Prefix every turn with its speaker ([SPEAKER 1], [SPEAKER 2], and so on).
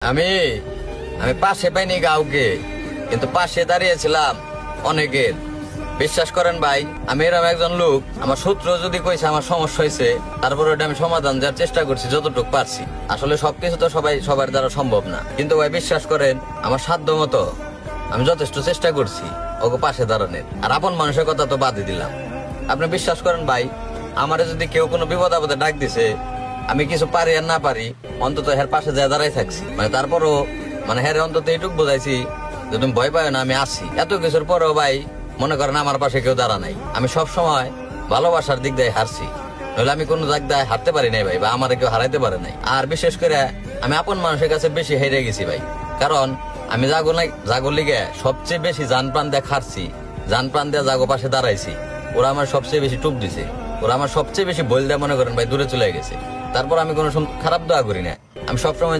[SPEAKER 1] আমি আমি পাশে পাইনি কাউকে, কিন্তু পাশে দাঁড়িয়েছিলাম অনেকের। বিশ্বাস করেন ভাই, আমি এরকম একজন লোক, আমার শত্রু যদি কইছে আমার সমস্যা হয়েছে, তারপর ওটা আমি সমাধান দেওয়ার চেষ্টা করছি যতটুকু পারছি। আসলে সবকিছু তো সবার দ্বারা সম্ভব না, কিন্তু ভাই বিশ্বাস করেন আমার সাধ্য মতো আমি যথেষ্ট চেষ্টা করছি ওকে পাশে দাঁড়ানোর। আর আপন মানুষের কথা তো বাদই দিলাম। আপনি বিশ্বাস করেন ভাই, আমারে যদি কেউ কোনো বিপদ আপদে ডাক দিছে, আমি কিছু পারি আর না পারি অন্তত হের পাশে যায় দাঁড়াই থাকছি। তারপরও হ্যাঁ অন্তত এইটুক বোঝাইছি যে তুমি ভয় পাও না, আমি আছি। এত কিছুর পরেও ভাই মনে করেন আমার পাশে কেউ দাঁড়া নাই। আমি সব সময় ভালোবাসার দিক দিয়ে হারছি, নইলে আমি কোনো দিক দিয়ে হারতে পারি নাই ভাই, বা আমার কেউ হারাইতে পারে নাই। আর বিশেষ করে আমি আপন মানুষের কাছে বেশি হেরে গেছি ভাই, কারণ আমি জাগো লিগে সবচেয়ে বেশি জান প্রাণ দিয়ে হারছি, জান প্রাণ দিয়ে জাগো পাশে দাঁড়াইছি। ওরা আমার সবচেয়ে বেশি টুপ দিছে, ওরা আমার সবচেয়ে বেশি বল দেয় মনে করেন ভাই দূরে চলে গেছে। তারপর আমি কোনো খারাপ দোয়া করি না, আমি সবসময়